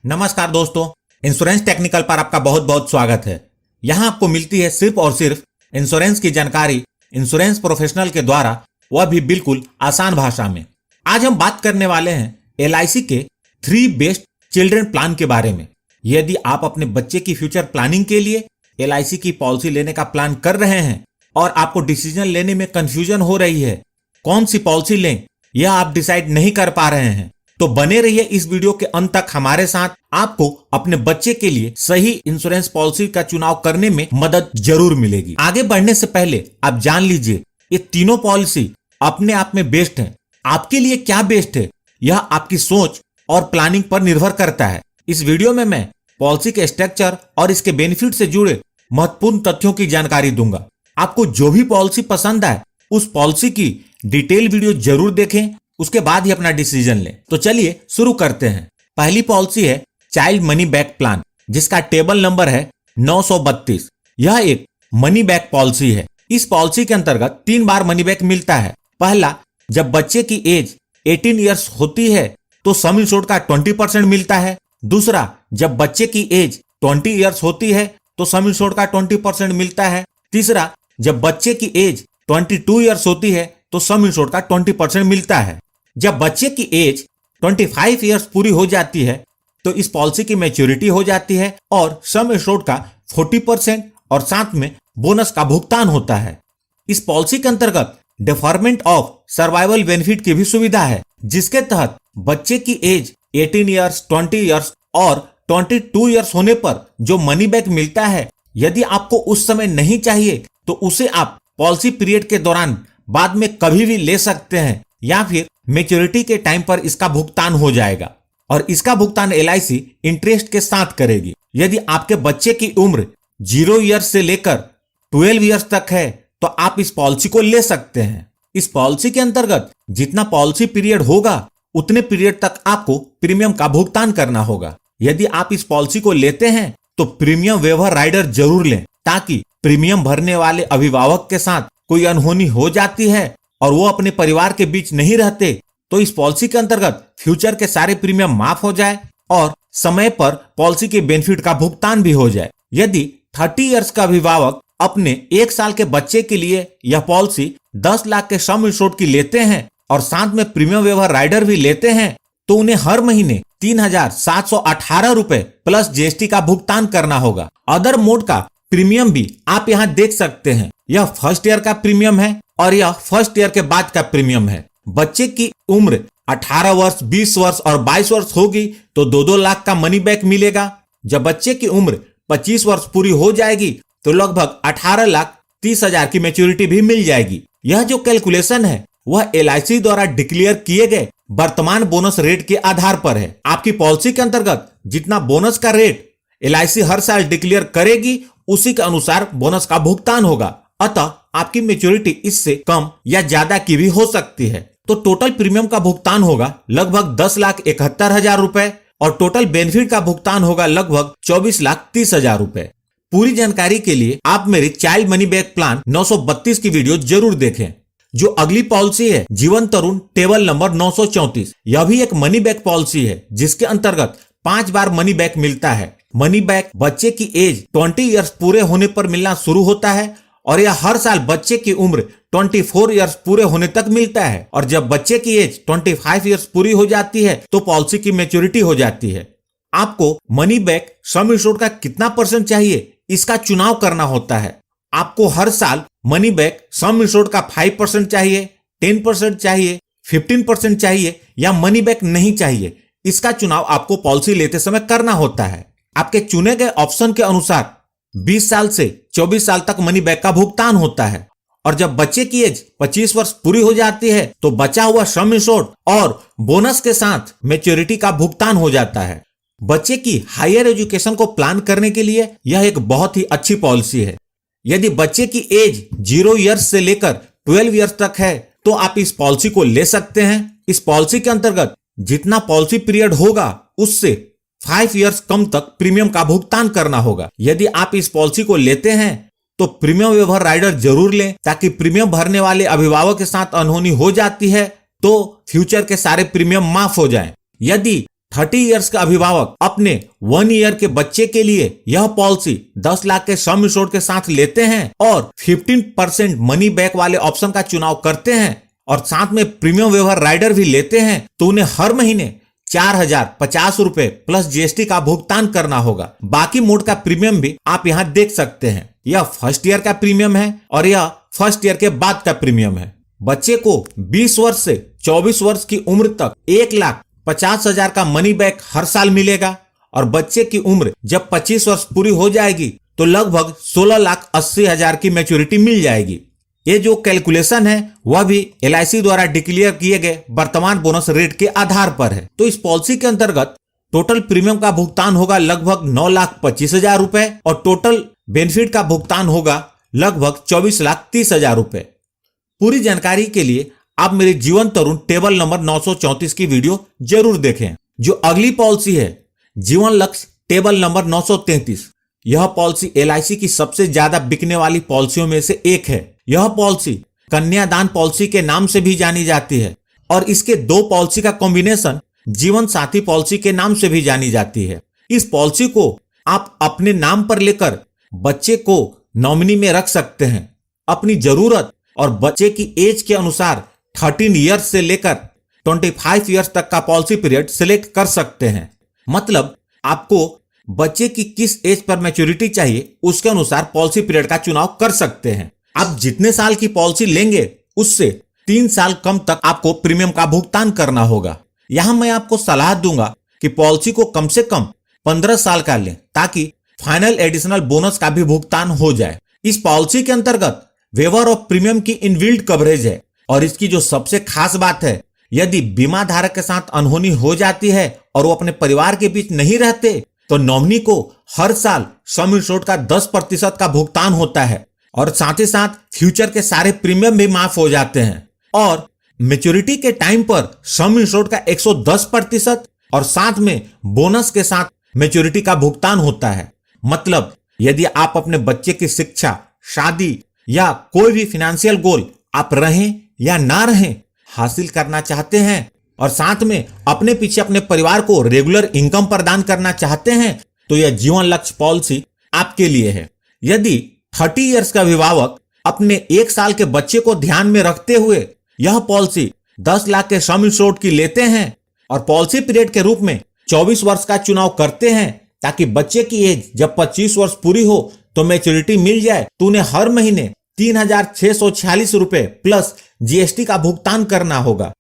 नमस्कार दोस्तों, insurance technical पर आपका बहुत बहुत स्वागत है। यहाँ आपको मिलती है सिर्फ और सिर्फ इंश्योरेंस की जानकारी इंश्योरेंस प्रोफेशनल के द्वारा, वह भी बिल्कुल आसान भाषा में। आज हम बात करने वाले हैं LIC के 3 बेस्ट चिल्ड्रन प्लान के बारे में। यदि आप अपने बच्चे की फ्यूचर प्लानिंग के लिए LIC की पॉलिसी लेने का प्लान कर रहे हैं और आपको डिसीजन लेने में कंफ्यूजन हो रही है, कौन सी पॉलिसी लें यह आप डिसाइड नहीं कर पा रहे हैं, तो बने रहिए इस वीडियो के अंत तक हमारे साथ। आपको अपने बच्चे के लिए सही इंश्योरेंस पॉलिसी का चुनाव करने में मदद जरूर मिलेगी। आगे बढ़ने से पहले आप जान लीजिए, ये तीनों पॉलिसी अपने आप में बेस्ट हैं। आपके लिए क्या बेस्ट है यह आपकी सोच और प्लानिंग पर निर्भर करता है। इस वीडियो में मैं पॉलिसी के स्ट्रक्चर और इसके बेनिफिट से जुड़े महत्वपूर्ण तथ्यों की जानकारी दूंगा। आपको जो भी पॉलिसी पसंद आए उस पॉलिसी की डिटेल वीडियो जरूर देखें, उसके बाद ही अपना डिसीजन लें। तो चलिए शुरू करते हैं। पहली पॉलिसी है चाइल्ड मनी बैक प्लान, जिसका टेबल नंबर है 932। यह एक मनी बैक पॉलिसी है। इस पॉलिसी के अंतर्गत 3 बार मनी बैक मिलता है। पहला, जब बच्चे की एज 18 ईयर्स होती है तो सम इंश्योर्ड का 20% मिलता है। दूसरा, जब बच्चे की एज 20 ईयर्स होती है तो सम इंश्योर्ड का 20% मिलता है। तीसरा, जब बच्चे की एज 22 ईयर्स होती है तो सम इंश्योर्ड का 20% मिलता है। जब बच्चे की एज 25 ईयर्स पूरी हो जाती है तो इस पॉलिसी की मैच्योरिटी हो जाती है और सम इंश्योर्ड का 40% और साथ में बोनस का भुगतान होता है। इस पॉलिसी के अंतर्गत डिफरमेंट ऑफ सर्वाइवल बेनिफिट की भी सुविधा है, जिसके तहत बच्चे की एज 18 ईयर्स, 20 ईयर्स और 22 ईयर्स होने पर जो मनी बैक मिलता है, यदि आपको उस समय नहीं चाहिए तो उसे आप पॉलिसी पीरियड के दौरान बाद में कभी भी ले सकते हैं, या फिर मैच्योरिटी के टाइम पर इसका भुगतान हो जाएगा और इसका भुगतान LIC इंटरेस्ट के साथ करेगी। यदि आपके बच्चे की उम्र 0 ईयर्स से लेकर 12 ईयर्स तक है तो आप इस पॉलिसी को ले सकते हैं। इस पॉलिसी के अंतर्गत जितना पॉलिसी पीरियड होगा उतने पीरियड तक आपको प्रीमियम का भुगतान करना होगा। यदि आप इस पॉलिसी को लेते हैं तो प्रीमियम वेवर राइडर जरूर लें, ताकि प्रीमियम भरने वाले अभिभावक के साथ कोई अनहोनी हो जाती है और वो अपने परिवार के बीच नहीं रहते तो इस पॉलिसी के अंतर्गत फ्यूचर के सारे प्रीमियम माफ हो जाए और समय पर पॉलिसी के बेनिफिट का भुगतान भी हो जाए। यदि 30 इयर्स का अभिभावक अपने 1 साल के बच्चे के लिए यह पॉलिसी 10 लाख के सम इंश्योर्ड की लेते हैं और साथ में प्रीमियम वेवर राइडर भी लेते हैं तो उन्हें हर महीने 3,718 रुपए प्लस GST का भुगतान करना होगा। अदर मोड का प्रीमियम भी आप यहाँ देख सकते हैं। यह फर्स्ट ईयर का प्रीमियम है और यह फर्स्ट ईयर के बाद का प्रीमियम है। बच्चे की उम्र 18 वर्ष, 20 वर्ष और 22 वर्ष होगी तो 2-2 लाख का मनी बैक मिलेगा। जब बच्चे की उम्र 25 वर्ष पूरी हो जाएगी तो लगभग 18,30,000 की मैच्योरिटी भी मिल जाएगी। यह जो कैलकुलेशन है वह LIC द्वारा डिक्लेयर किए गए वर्तमान बोनस रेट के आधार पर है। आपकी पॉलिसी के अंतर्गत जितना बोनस का रेट LIC हर साल डिक्लेयर करेगी उसी के अनुसार बोनस का भुगतान होगा। अतः आपकी मैच्योरिटी इससे कम या ज्यादा की भी हो सकती है। तो टोटल प्रीमियम का भुगतान होगा लगभग 10,71,000 रुपए और टोटल बेनिफिट का भुगतान होगा लगभग 24,30,000 रुपए। पूरी जानकारी के लिए आप मेरे चाइल्ड मनी बैक प्लान 932 की वीडियो जरूर देखें। जो अगली पॉलिसी है जीवन तरुण टेबल नंबर 934। यह भी एक मनी बैक पॉलिसी है, जिसके अंतर्गत 5 बार मनी बैक मिलता है। मनी बैक बच्चे की एज 20 ईयर्स पूरे होने पर मिलना शुरू होता है और यह हर साल बच्चे की उम्र 24 ईयर्स पूरे होने तक मिलता है और जब बच्चे की एज 25 ईयर्स पूरी हो जाती है तो पॉलिसी की मैच्योरिटी हो जाती है। आपको मनी बैक सम इंश्योर्ड का कितना % चाहिए इसका चुनाव करना होता है। आपको हर साल मनी बैक सम इंश्योर्ड का 5% चाहिए, 10% चाहिए, 15% चाहिए या मनी बैक नहीं चाहिए, इसका चुनाव आपको पॉलिसी लेते समय करना होता है। आपके चुने गए ऑप्शन के अनुसार 20 साल से 24 साल तक मनी बैक का भुगतान होता है और जब बच्चे की एज 25 वर्ष पूरी हो जाती है तो बचा हुआ सम इंश्योर्ड और बोनस के साथ मैच्योरिटी का भुगतान हो जाता है। बच्चे की हायर एजुकेशन को प्लान करने के लिए यह एक बहुत ही अच्छी पॉलिसी है। यदि बच्चे की एज 0 ईयर्स से लेकर 12 ईयर्स तक है तो आप इस पॉलिसी को ले सकते हैं। इस पॉलिसी के अंतर्गत जितना पॉलिसी पीरियड होगा उससे 5 इयर्स कम तक प्रीमियम का भुगतान करना होगा। यदि आप इस पॉलिसी को लेते हैं तो प्रीमियम वेवर राइडर जरूर लें, ताकि प्रीमियम भरने वाले अभिभावक के साथ अनहोनी हो जाती है तो फ्यूचर के सारे प्रीमियम माफ हो जाएं। यदि 30 इयर्स का अभिभावक अपने 1 ईयर के बच्चे के लिए यह पॉलिसी 10 लाख के सम इंश्योर्ड के साथ लेते हैं और 15% मनी बैक वाले ऑप्शन का चुनाव करते हैं और साथ में प्रीमियम वेवर राइडर भी लेते हैं, तो उन्हें हर महीने 4,050 रुपए प्लस जीएसटी का भुगतान करना होगा। बाकी मोड का प्रीमियम भी आप यहाँ देख सकते हैं। यह फर्स्ट ईयर का प्रीमियम है और यह फर्स्ट ईयर के बाद का प्रीमियम है। बच्चे को 20 वर्ष से 24 वर्ष की उम्र तक 1,50,000 का मनी बैक हर साल मिलेगा और बच्चे की उम्र जब 25 वर्ष पूरी हो जाएगी तो लगभग 16,80,000 की मैच्योरिटी मिल जाएगी। ये जो कैलकुलेशन है वह भी LIC द्वारा डिक्लेयर किए गए वर्तमान बोनस रेट के आधार पर है। तो इस पॉलिसी के अंतर्गत टोटल प्रीमियम का भुगतान होगा लगभग 9,25,000 रुपए और टोटल बेनिफिट का भुगतान होगा लगभग 24,30,000 रुपए। पूरी जानकारी के लिए आप मेरे जीवन तरुण टेबल नंबर 934 की वीडियो जरूर देखें। जो अगली पॉलिसी है जीवन लक्ष्य टेबल नंबर 933, यह पॉलिसी LIC की सबसे ज्यादा बिकने वाली पॉलिसियों में से एक है। यह पॉलिसी कन्यादान पॉलिसी के नाम से भी जानी जाती है और इसके दो पॉलिसी का कॉम्बिनेशन जीवन साथी पॉलिसी के नाम से भी जानी जाती है। इस पॉलिसी को आप अपने नाम पर लेकर बच्चे को नॉमिनी में रख सकते हैं। अपनी जरूरत और बच्चे की एज के अनुसार 13 इयर्स से लेकर 25 इयर्स तक का पॉलिसी पीरियड सिलेक्ट कर सकते हैं। मतलब आपको बच्चे की किस एज पर मैच्योरिटी चाहिए उसके अनुसार पॉलिसी पीरियड का चुनाव कर सकते हैं। आप जितने साल की पॉलिसी लेंगे उससे 3 साल कम तक आपको प्रीमियम का भुगतान करना होगा। यहां मैं आपको सलाह दूंगा कि पॉलिसी को कम से कम 15 साल का लें ताकि फाइनल एडिशनल बोनस का भी भुगतान हो जाए। इस पॉलिसी के अंतर्गत वेवर ऑफ प्रीमियम की इनबिल्ट कवरेज है और इसकी जो सबसे खास बात है, यदि बीमा धारक के साथ अनहोनी हो जाती है और वो अपने परिवार के बीच नहीं रहते तो नॉमिनी को हर साल सम इंश्योर्ड का 10% का भुगतान होता है और साथ ही साथ फ्यूचर के सारे प्रीमियम भी माफ हो जाते हैं और मैच्योरिटी के टाइम पर सम इंश्योर्ड का 110% और साथ में बोनस के साथ मैच्योरिटी का भुगतान होता है। मतलब यदि आप अपने बच्चे की शिक्षा, शादी या कोई भी फाइनेंशियल गोल आप रहें या ना रहें हासिल करना चाहते हैं और साथ में अपने पीछे अपने परिवार को रेगुलर इनकम प्रदान करना चाहते हैं तो यह जीवन लक्ष्य पॉलिसी आपके लिए है। यदि 30 इयर्स का अभिभावक अपने 1 साल के बच्चे को ध्यान में रखते हुए यह पॉलिसी 10 लाख के सम इंश्योर्ड की लेते हैं और पॉलिसी पीरियड के रूप में 24 वर्ष का चुनाव करते हैं ताकि बच्चे की एज जब 25 वर्ष पूरी हो तो मैच्योरिटी मिल जाए, तो उन्हें हर महीने 3,646 रुपए प्लस जीएसटी का भुगतान करना होगा।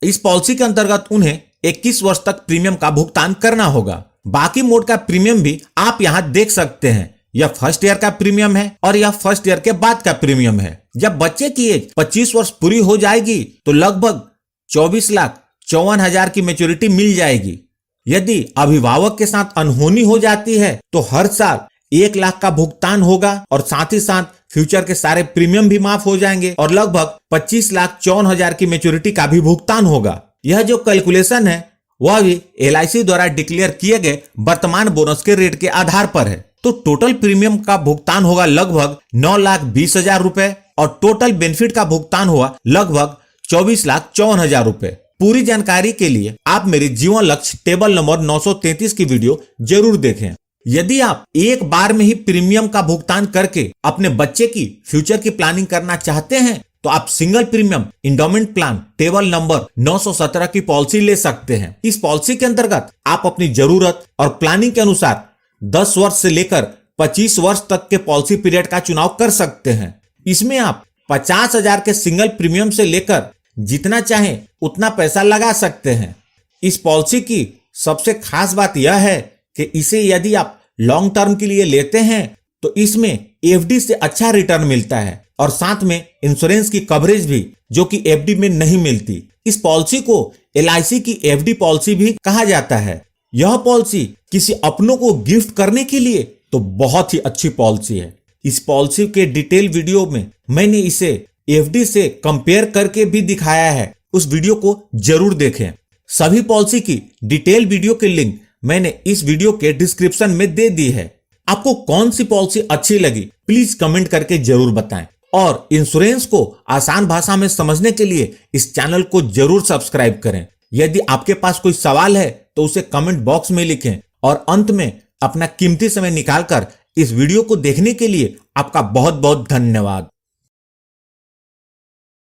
इस पॉलिसी के अंतर्गत उन्हें 21 वर्ष तक प्रीमियम का भुगतान करना होगा। बाकी मोड का प्रीमियम भी आप यहाँ देख सकते हैं। यह फर्स्ट ईयर का प्रीमियम है और यह फर्स्ट ईयर के बाद का प्रीमियम है। जब बच्चे की एज 25 वर्ष पूरी हो जाएगी तो लगभग 24,54,000 की मैच्योरिटी मिल जाएगी। यदि अभिभावक के साथ अनहोनी हो जाती है तो हर साल 1 लाख का भुगतान होगा और साथ ही साथ फ्यूचर के सारे प्रीमियम भी माफ हो जाएंगे और लगभग 25,54,000 की मैच्योरिटी का भी भुगतान होगा। यह जो कैलकुलेशन है वह भी LIC द्वारा डिक्लेयर किए गए वर्तमान बोनस के रेट के आधार पर है। तो टोटल प्रीमियम का भुगतान होगा लगभग 9,20,000 रुपए और टोटल बेनिफिट का भुगतान हुआ लगभग 24,54,000 रुपए। पूरी जानकारी के लिए आप मेरे जीवन लक्ष्य टेबल नंबर 933 की वीडियो जरूर देखें। यदि आप एक बार में ही प्रीमियम का भुगतान करके अपने बच्चे की फ्यूचर की प्लानिंग करना चाहते हैं तो आप single premium endowment plan table number 917 की पॉलिसी ले सकते हैं। इस पॉलिसी के अंतर्गत आप अपनी जरूरत और प्लानिंग के अनुसार 10 वर्ष से लेकर 25 वर्ष तक के पॉलिसी पीरियड का चुनाव कर सकते हैं। इसमें आप 50,000 के सिंगल प्रीमियम से लेकर जितना चाहें उतना पैसा लगा सकते हैं। इस पॉलिसी की सबसे खास बात यह है कि इसे यदि आप लॉन्ग टर्म के लिए लेते हैं तो इसमें FD से अच्छा रिटर्न मिलता है और साथ में इंश्योरेंस की कवरेज भी जो कि FD में नहीं मिलती। इस पॉलिसी को LIC की FD पॉलिसी भी कहा जाता है। यह पॉलिसी किसी अपनों को गिफ्ट करने के लिए तो बहुत ही अच्छी पॉलिसी है। इस पॉलिसी के डिटेल वीडियो में मैंने इसे FD से कंपेयर करके भी दिखाया है, उस वीडियो को जरूर देखें। सभी पॉलिसी की डिटेल वीडियो के लिंक मैंने इस वीडियो के डिस्क्रिप्शन में दे दी है। आपको कौन सी पॉलिसी अच्छी लगी प्लीज कमेंट करके जरूर बताएं और इंश्योरेंस को आसान भाषा में समझने के लिए इस चैनल को जरूर सब्सक्राइब करें। यदि आपके पास कोई सवाल है तो उसे कमेंट बॉक्स में लिखें और अंत में अपना कीमती समय निकालकर इस वीडियो को देखने के लिए आपका बहुत बहुत धन्यवाद।